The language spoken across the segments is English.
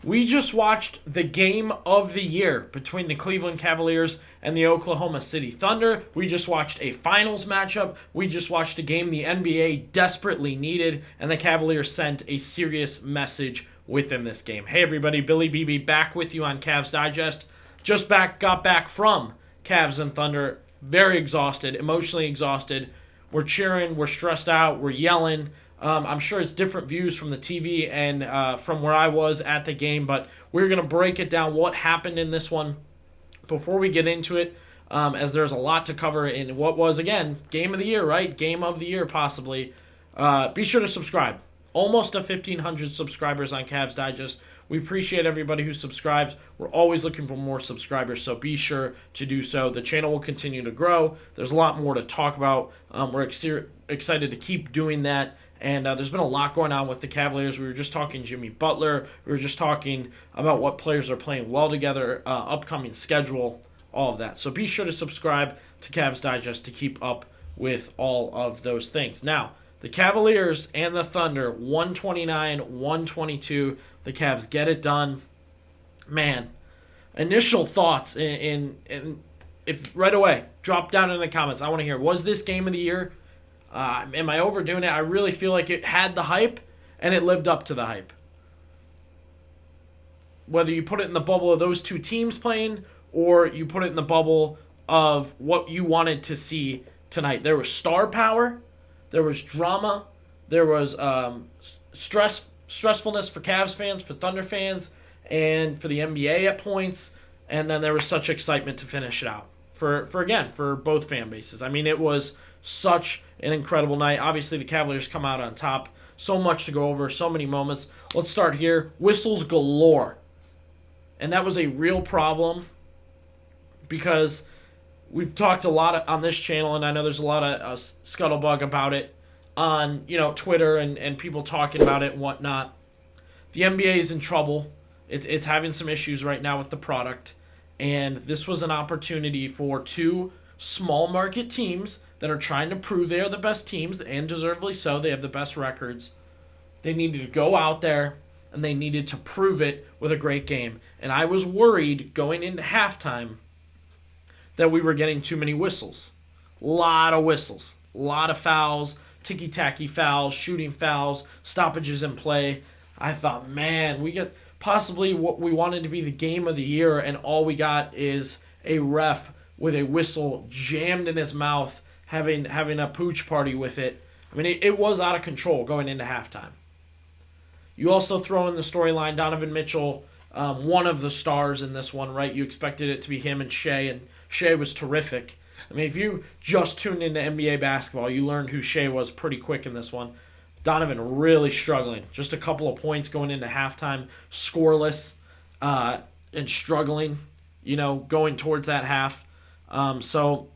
We just watched the game of the year between the Cleveland Cavaliers and the Oklahoma City Thunder. We just watched a finals matchup. We just watched a game the NBA desperately needed, and the Cavaliers sent a serious message within this game. Hey everybody, Billy BB back with you on Cavs Digest. Got back from Cavs and Thunder. Very exhausted, emotionally exhausted. We're cheering, we're stressed out, we're yelling. I'm sure it's different views from the TV and from where I was at the game, but we're going to break it down what happened in this one before we get into it, as there's a lot to cover in what was, again, game of the year, right? Game of the year, possibly. Be sure to subscribe. Almost 1,500 subscribers on Cavs Digest. We appreciate everybody who subscribes. We're always looking for more subscribers, so be sure to do so. The channel will continue to grow. There's a lot more to talk about. We're excited to keep doing that. And there's been a lot going on with the Cavaliers. We were just talking Jimmy Butler. We were just talking about what players are playing well together, upcoming schedule, all of that. So be sure to subscribe to Cavs Digest to keep up with all of those things. Now, the Cavaliers and the Thunder, 129-122. The Cavs get it done. Man, initial thoughts in if right away, drop down in the comments. I want to hear, was this game of the year? Am I overdoing it? I really feel like it had the hype, and it lived up to the hype. Whether you put it in the bubble of those two teams playing, or you put it in the bubble of what you wanted to see tonight. There was star power, there was drama, there was stressfulness for Cavs fans, for Thunder fans, and for the NBA at points, and then there was such excitement to finish it out. For both fan bases. I mean, it was such an incredible night. Obviously, the Cavaliers come out on top. So much to go over, so many moments. Let's start here. Whistles galore. And that was a real problem because we've talked a lot on this channel, and I know there's a lot of scuttlebutt about it on Twitter and people talking about it and whatnot. The NBA is in trouble. It's having some issues right now with the product. And this was an opportunity for two small market teams that are trying to prove they are the best teams, and deservedly so. They have the best records. They needed to go out there, and they needed to prove it with a great game. And I was worried going into halftime that we were getting too many whistles. A lot of whistles. A lot of fouls, ticky-tacky fouls, shooting fouls, stoppages in play. I thought, man, we get possibly what we wanted to be the game of the year, and all we got is a ref with a whistle jammed in his mouth, having a pooch party with it. I mean, it was out of control going into halftime. You also throw in the storyline, Donovan Mitchell, one of the stars in this one, right? You expected it to be him and Shea was terrific. I mean, if you just tuned into NBA basketball, you learned who Shea was pretty quick in this one. Donovan really struggling. Just a couple of points going into halftime, scoreless, and struggling, going towards that half. So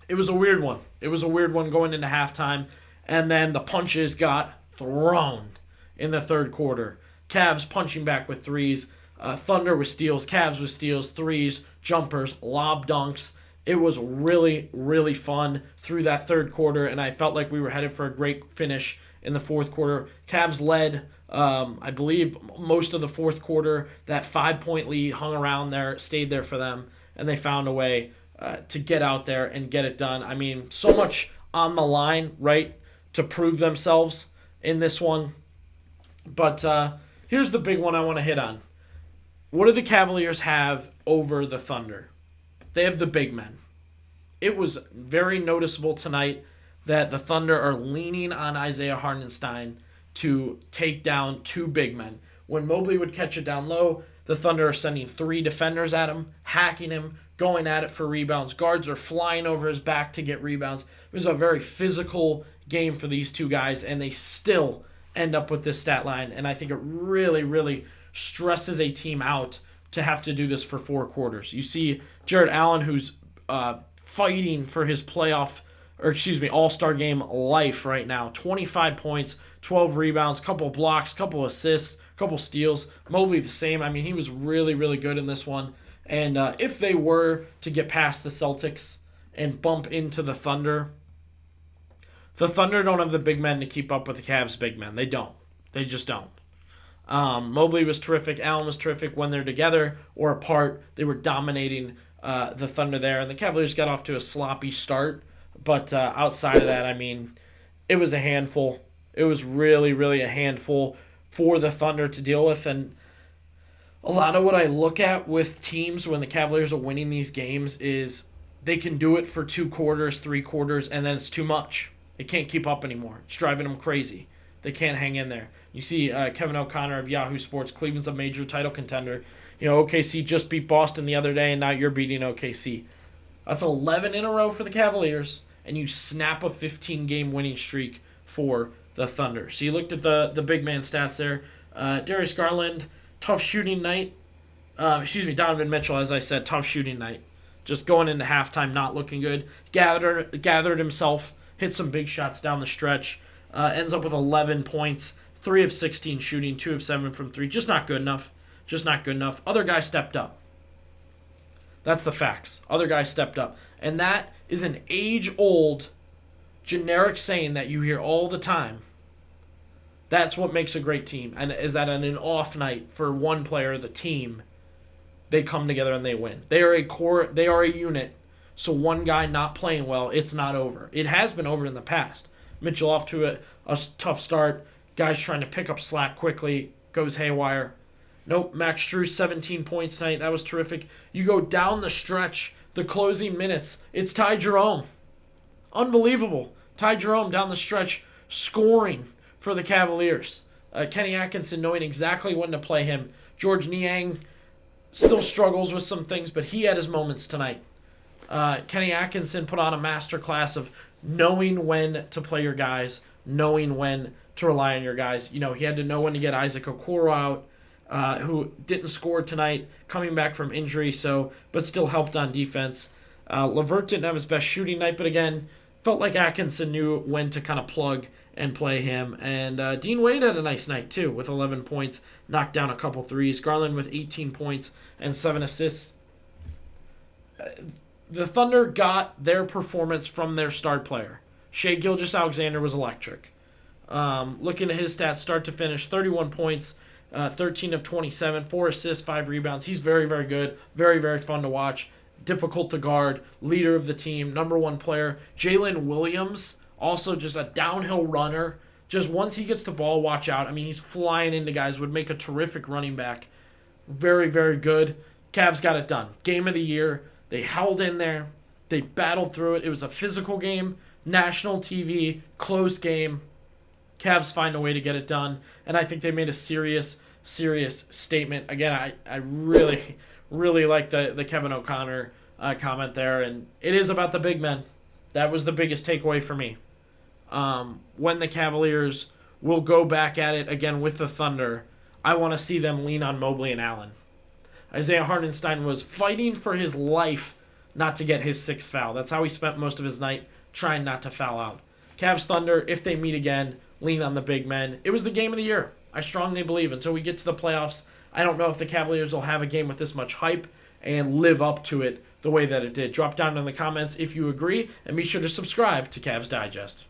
it was a weird one. It was a weird one going into halftime. And then the punches got thrown in the third quarter. Cavs punching back with threes. Thunder with steals. Cavs with steals, threes, jumpers, lob dunks. It was really, really fun through that third quarter, and I felt like we were headed for a great finish in the fourth quarter. Cavs led, I believe, most of the fourth quarter. That 5-point lead hung around there, stayed there for them, and they found a way to get out there and get it done. I mean, so much on the line, right, to prove themselves in this one. But here's the big one I want to hit on. What do the Cavaliers have over the Thunder? They have the big men. It was very noticeable tonight that the Thunder are leaning on Isaiah Hartenstein to take down two big men. When Mobley would catch it down low, the Thunder are sending three defenders at him, hacking him, going at it for rebounds. Guards are flying over his back to get rebounds. It was a very physical game for these two guys, and they still end up with this stat line. And I think it really, really stresses a team out to have to do this for 4 quarters. You see Jarrett Allen, who's fighting for his All-Star game life right now. 25 points, 12 rebounds, couple blocks, couple assists, couple steals. Mobley the same. I mean, he was really, really good in this one. And if they were to get past the Celtics and bump into the Thunder don't have the big men to keep up with the Cavs' big men. They don't. They just don't. Mobley was terrific. Allen was terrific when they're together or apart. They were dominating the Thunder there. And the Cavaliers got off to a sloppy start. But outside of that, I mean, it was a handful. It was really, really a handful for the Thunder to deal with. And a lot of what I look at with teams when the Cavaliers are winning these games is they can do it for 2 quarters, 3 quarters, and then it's too much. They can't keep up anymore. It's driving them crazy. They can't hang in there. You see Kevin O'Connor of Yahoo Sports, Cleveland's a major title contender. OKC just beat Boston the other day, and now you're beating OKC. That's 11 in a row for the Cavaliers, and you snap a 15-game winning streak for the Thunder. So you looked at the big man stats there. Darius Garland, tough shooting night. Donovan Mitchell, as I said, tough shooting night. Just going into halftime, not looking good. Gathered himself, hit some big shots down the stretch. Ends up with 11 points, 3 of 16 shooting, 2 of 7 from 3. Just not good enough. Other guys stepped up. That's the facts. Other guys stepped up. And that is an age-old generic saying that you hear all the time. That's what makes a great team. And is that on an off night for one player of the team, they come together and they win. They are a core. They are a unit. So one guy not playing well, it's not over. It has been over in the past. Mitchell off to a tough start. Guys trying to pick up slack quickly. Goes haywire. Nope, Max Strus, 17 points tonight. That was terrific. You go down the stretch, the closing minutes. It's Ty Jerome. Unbelievable. Ty Jerome down the stretch scoring for the Cavaliers. Kenny Atkinson knowing exactly when to play him. George Niang still struggles with some things, but he had his moments tonight. Kenny Atkinson put on a masterclass of knowing when to play your guys, knowing when to rely on your guys. He had to know when to get Isaac Okoro out, who didn't score tonight, coming back from injury, but still helped on defense. LeVert didn't have his best shooting night, but again, felt like Atkinson knew when to kind of plug and play him. And Dean Wade had a nice night, too, with 11 points, knocked down a couple threes. Garland with 18 points and 7 assists. The Thunder got their performance from their star player. Shai Gilgeous-Alexander was electric. Looking at his stats, start to finish, 31 points, 13 of 27, 4 assists, 5 rebounds. He's very, very good. Very, very fun to watch. Difficult to guard. Leader of the team. Number 1 player. Jalen Williams, also just a downhill runner. Just once he gets the ball, watch out. I mean, he's flying into guys. Would make a terrific running back. Very, very good. Cavs got it done. Game of the year. They held in there. They battled through it. It was a physical game. National TV. Close game. Cavs find a way to get it done. And I think they made a serious statement. Again, I really, really like the Kevin O'Connor comment there. And it is about the big men. That was the biggest takeaway for me. When the Cavaliers will go back at it again with the Thunder, I want to see them lean on Mobley and Allen. Isaiah Hartenstein was fighting for his life not to get his 6th foul. That's how he spent most of his night, trying not to foul out. Cavs Thunder, if they meet again, lean on the big men. It was the game of the year. I strongly believe until we get to the playoffs, I don't know if the Cavaliers will have a game with this much hype and live up to it the way that it did. Drop down in the comments if you agree, and be sure to subscribe to Cavs Digest.